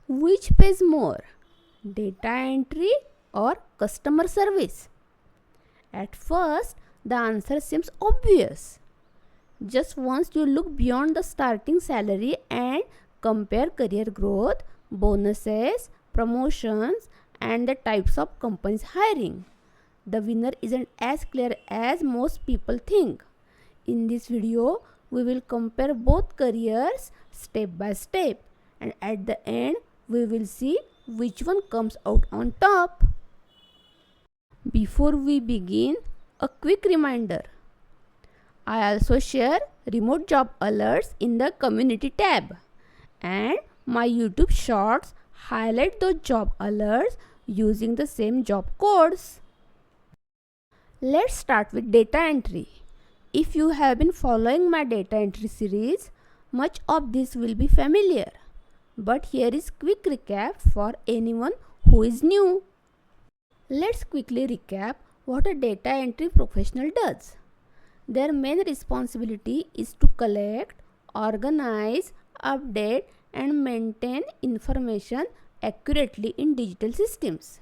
Which pays more, data entry or customer service? At first, the answer seems obvious. Just once you look beyond the starting salary and compare career growth, bonuses, promotions, and the types of companies hiring, the winner isn't as clear as most people think. In this video, we will compare both careers step by step, and at the end, we will see which one comes out on top. Before we begin, a quick reminder. I also share remote job alerts in the community tab, and my YouTube shorts highlight those job alerts using the same job codes. Let's start with data entry. If you have been following my data entry series, much of this will be familiar. But here is quick recap for anyone who is new. Let's quickly recap what a data entry professional does. Their main responsibility is to collect, organize, update, and maintain information accurately in digital systems.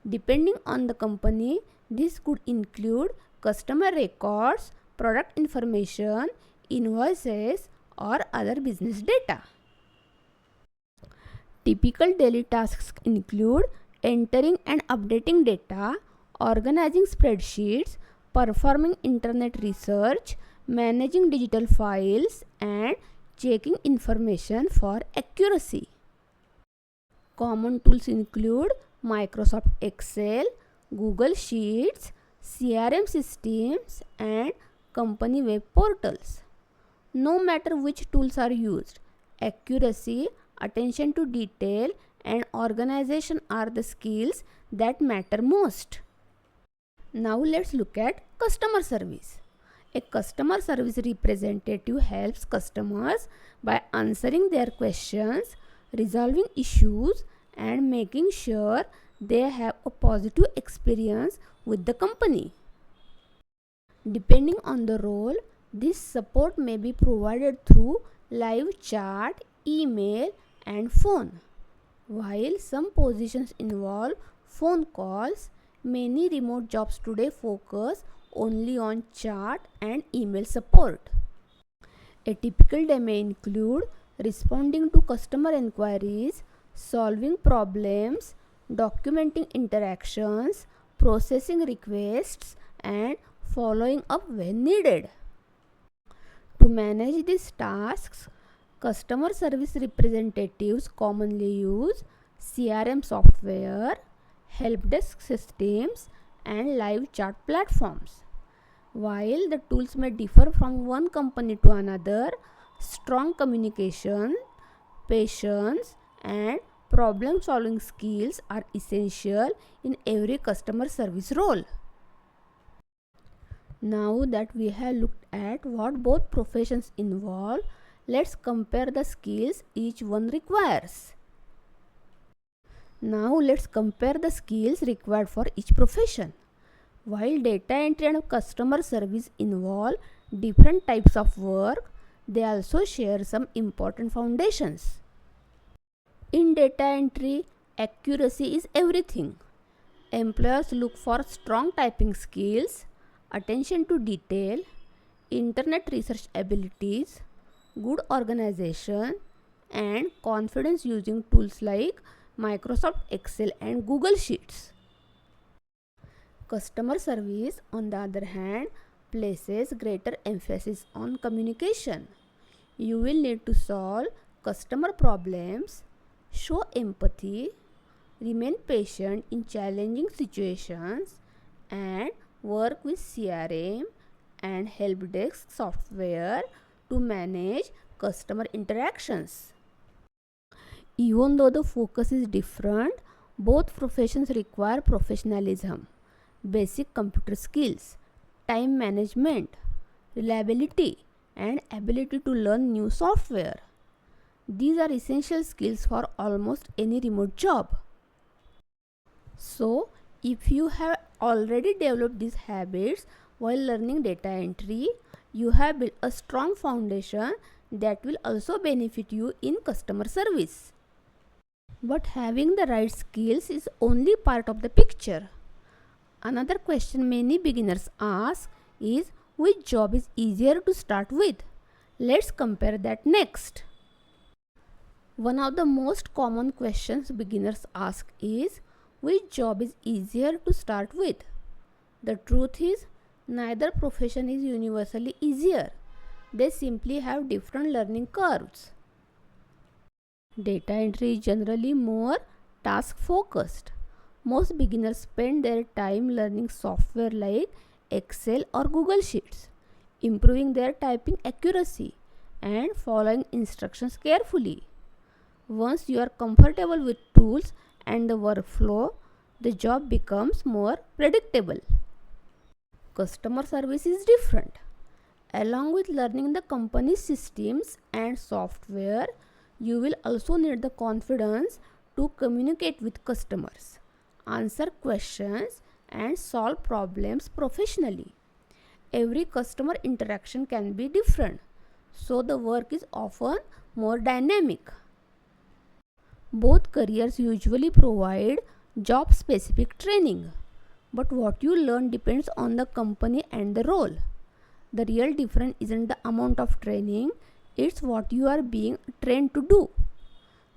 Depending on the company, this could include customer records, product information, invoices, or other business data. Typical daily tasks include entering and updating data, organizing spreadsheets, performing internet research, managing digital files, and checking information for accuracy. Common tools include Microsoft Excel, Google Sheets, CRM systems, and company web portals. No matter which tools are used, accuracy, attention to detail, and organization are the skills that matter most. Now let's look at customer service. A customer service representative helps customers by answering their questions, resolving issues, and making sure they have a positive experience with the company. Depending on the role, this support may be provided through live chat, email, and phone. While some positions involve phone calls, many remote jobs today focus only on chat and email support. A typical day may include responding to customer inquiries, solving problems, documenting interactions, processing requests, and following up when needed. To manage these tasks, customer service representatives commonly use CRM software, help desk systems, and live chat platforms. While the tools may differ from one company to another, strong communication, patience, and problem solving skills are essential in every customer service role. Now that we have looked at what both professions involve, let's compare the skills each one requires. Now let's compare the skills required for each profession. While data entry and customer service involve different types of work, they also share some important foundations. In data entry, accuracy is everything. Employers look for strong typing skills, attention to detail, internet research abilities, good organization, and confidence using tools like Microsoft Excel and Google Sheets. Customer service, on the other hand, places greater emphasis on communication. You will need to solve customer problems, show empathy, remain patient in challenging situations, and work with CRM and help desk software to manage customer interactions. Even though the focus is different, both professions require professionalism, basic computer skills, time management, reliability, and ability to learn new software. These are essential skills for almost any remote job. So, if you have already developed these habits while learning data entry, you have built a strong foundation that will also benefit you in customer service. But having the right skills is only part of the picture. Another question many beginners ask is, which job is easier to start with? Let's compare that next. One of the most common questions beginners ask is, which job is easier to start with? The truth is, neither profession is universally easier. They simply have different learning curves. Data entry is generally more task focused. Most beginners spend their time learning software like Excel or Google Sheets, improving their typing accuracy, and following instructions carefully. Once you are comfortable with tools and the workflow, the job becomes more predictable. Customer service is different. Along with learning the company's systems and software, you will also need the confidence to communicate with customers, answer questions, and solve problems professionally. Every customer interaction can be different, so the work is often more dynamic. Both careers usually provide job specific training, but what you learn depends on the company and the role. The real difference isn't the amount of training, it's what you are being trained to do.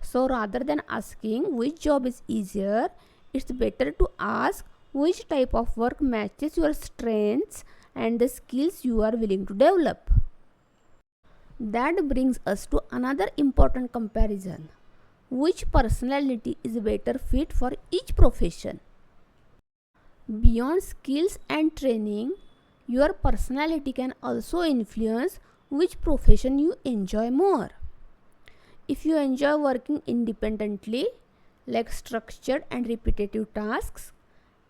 So rather than asking which job is easier, it's better to ask which type of work matches your strengths and the skills you are willing to develop. That brings us to another important comparison. Which personality is better fit for each profession? Beyond skills and training, your personality can also influence which profession you enjoy more. If you enjoy working independently, like structured and repetitive tasks,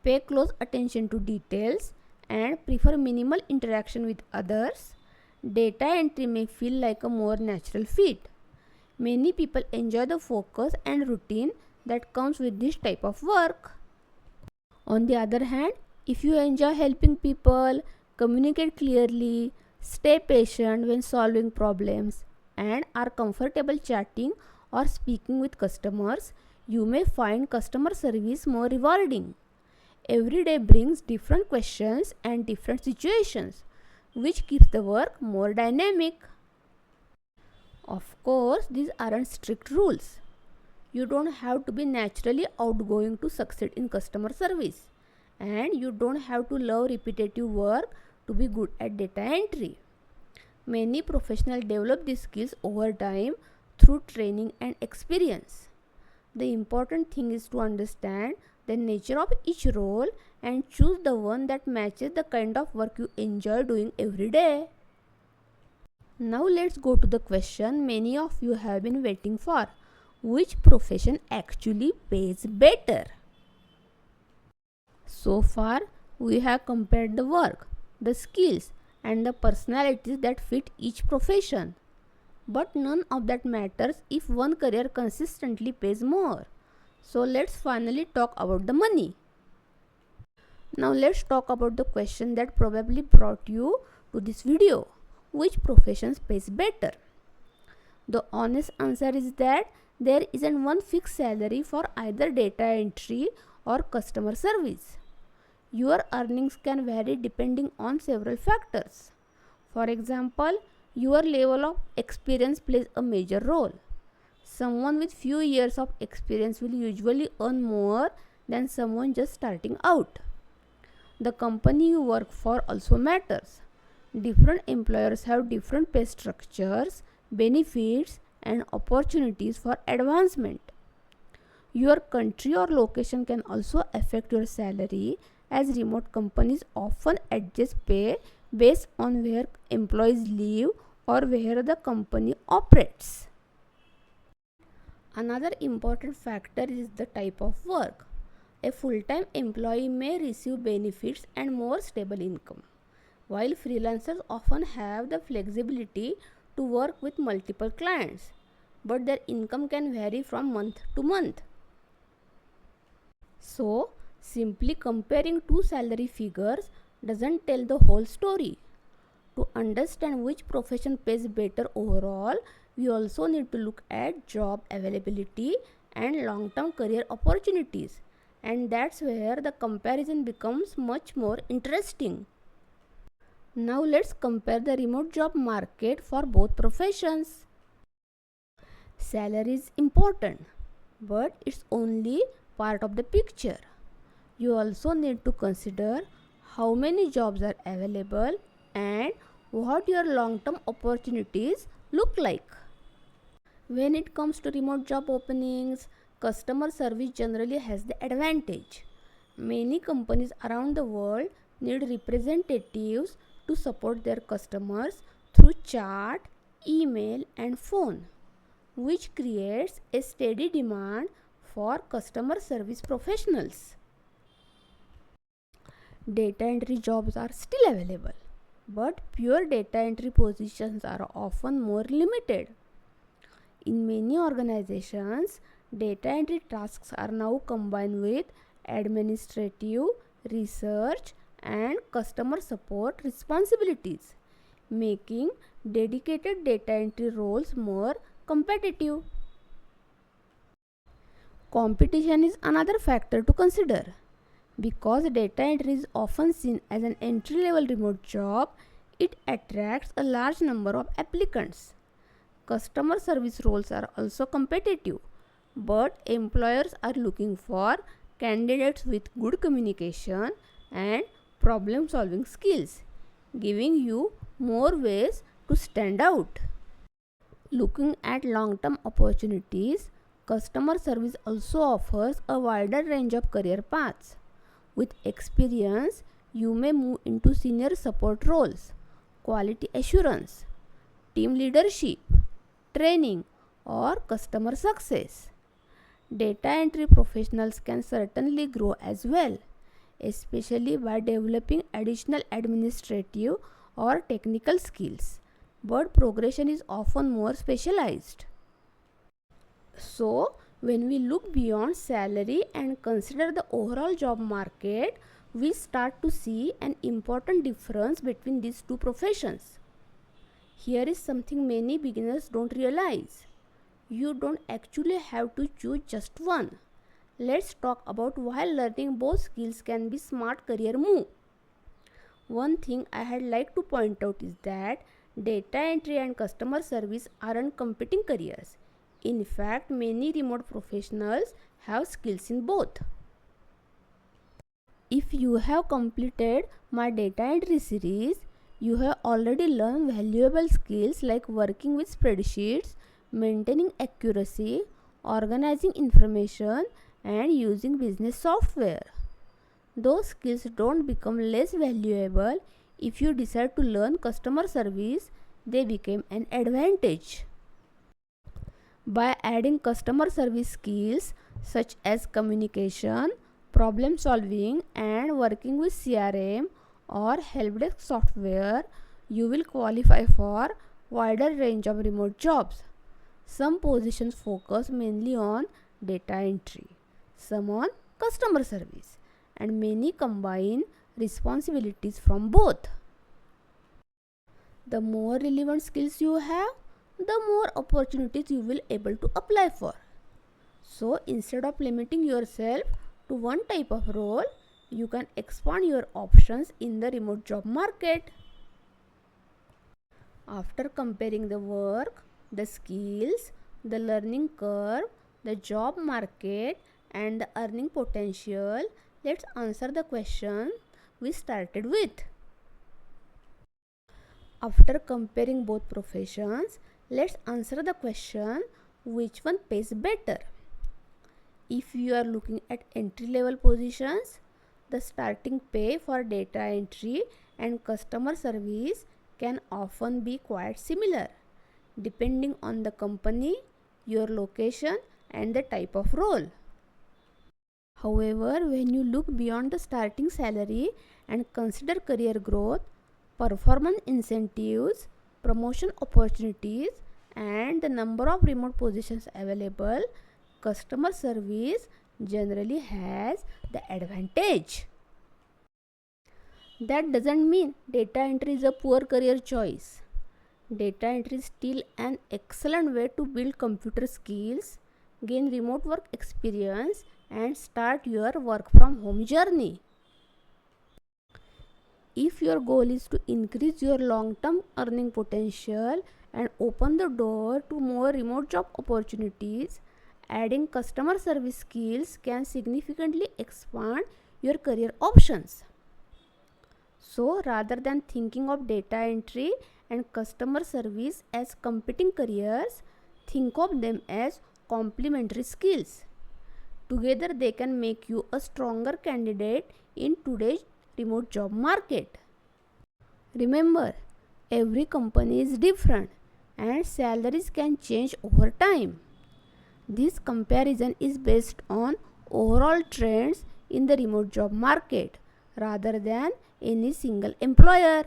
pay close attention to details, and prefer minimal interaction with others, data entry may feel like a more natural fit. Many people enjoy the focus and routine that comes with this type of work. On the other hand, if you enjoy helping people, communicate clearly, stay patient when solving problems, and are comfortable chatting or speaking with customers, you may find customer service more rewarding. Every day brings different questions and different situations, which keeps the work more dynamic. Of course, these aren't strict rules. You don't have to be naturally outgoing to succeed in customer service, and you don't have to love repetitive work to be good at data entry. Many professionals develop these skills over time through training and experience. The important thing is to understand the nature of each role and choose the one that matches the kind of work you enjoy doing every day. Now let's go to the question many of you have been waiting for. Which profession actually pays better? So far, we have compared the work, the skills, and the personalities that fit each profession. But none of that matters if one career consistently pays more. So let's finally talk about the money. Now let's talk about the question that probably brought you to this video. Which professions pays better? The honest answer is that there isn't one fixed salary for either data entry or customer service. Your earnings can vary depending on several factors. For example, your level of experience plays a major role. Someone with few years of experience will usually earn more than someone just starting out. The company you work for also matters. Different employers have different pay structures, benefits, and opportunities for advancement. Your country or location can also affect your salary, as remote companies often adjust pay based on where employees live or where the company operates. Another important factor is the type of work. A full-time employee may receive benefits and more stable income, while freelancers often have the flexibility to work with multiple clients, but their income can vary from month to month. So, simply comparing two salary figures doesn't tell the whole story. To understand which profession pays better overall, we also need to look at job availability and long-term career opportunities. And that's where the comparison becomes much more interesting. Now let's compare the remote job market for both professions. Salary is important, but it's only part of the picture. You also need to consider how many jobs are available and what your long-term opportunities look like. When it comes to remote job openings, customer service generally has the advantage. Many companies around the world need representatives to support their customers through chat, email, and phone, which creates a steady demand for customer service professionals. Data entry jobs are still available, but pure data entry positions are often more limited. In many organizations, data entry tasks are now combined with administrative, research, and customer support responsibilities, making dedicated data entry roles more competitive. Competition is another factor to consider. Because data entry is often seen as an entry level remote job, it attracts a large number of applicants. Customer service roles are also competitive, but employers are looking for candidates with good communication and problem solving skills, giving you more ways to stand out. Looking at long term opportunities, customer service also offers a wider range of career paths. With experience, you may move into senior support roles, quality assurance, team leadership, training, or customer success. Data entry professionals can certainly grow as well, especially by developing additional administrative or technical skills, but progression is often more specialized. So, when we look beyond salary and consider the overall job market, we start to see an important difference between these two professions. Here is something many beginners don't realize. You don't actually have to choose just one. Let's talk about why learning both skills can be a smart career move. One thing I had like to point out is that data entry and customer service aren't competing careers. In fact, many remote professionals have skills in both. If you have completed my data entry series, you have already learned valuable skills like working with spreadsheets, maintaining accuracy, organizing information, and using business software. Those skills don't become less valuable if you decide to learn customer service, they become an advantage. By adding customer service skills such as communication, problem solving, and working with CRM or helpdesk software, you will qualify for wider range of remote jobs. Some positions focus mainly on data entry, some on customer service, and many combine responsibilities from both. The more relevant skills you have, the more opportunities you will able to apply for. So instead of limiting yourself to one type of role, you can expand your options in the remote job market. After comparing the work, the skills, the learning curve, the job market, and the earning potential, let's answer the question we started with. After comparing both professions, let's answer the question, which one pays better? If you are looking at entry level positions, the starting pay for data entry and customer service can often be quite similar, depending on the company, your location, and the type of role. However, when you look beyond the starting salary and consider career growth, performance incentives, promotion opportunities, and the number of remote positions available, customer service generally has the advantage. That doesn't mean data entry is a poor career choice. Data entry is still an excellent way to build computer skills, gain remote work experience, and start your work from home journey. If your goal is to increase your long-term earning potential and open the door to more remote job opportunities, adding customer service skills can significantly expand your career options. So, rather than thinking of data entry and customer service as competing careers, think of them as complementary skills. Together, they can make you a stronger candidate in today's remote job market. Remember, every company is different and salaries can change over time. This comparison is based on overall trends in the remote job market rather than any single employer.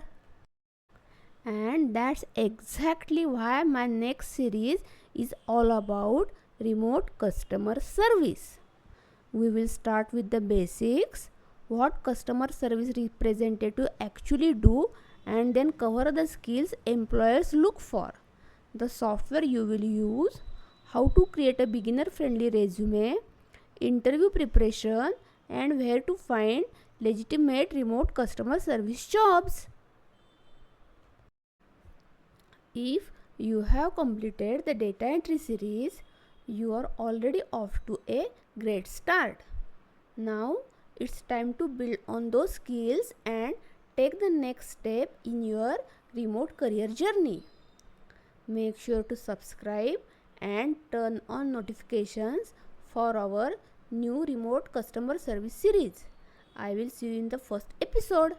And that's exactly why my next series is all about remote customer service. We will start with the basics, what customer service representative actually do, and then cover the skills employers look for, the software you will use, how to create a beginner friendly resume, interview preparation, and where to find legitimate remote customer service jobs. If you have completed the data entry series, you are already off to a great start. Now it's time to build on those skills and take the next step in your remote career journey. Make sure to subscribe and turn on notifications for our new remote customer service series. I will see you in the first episode.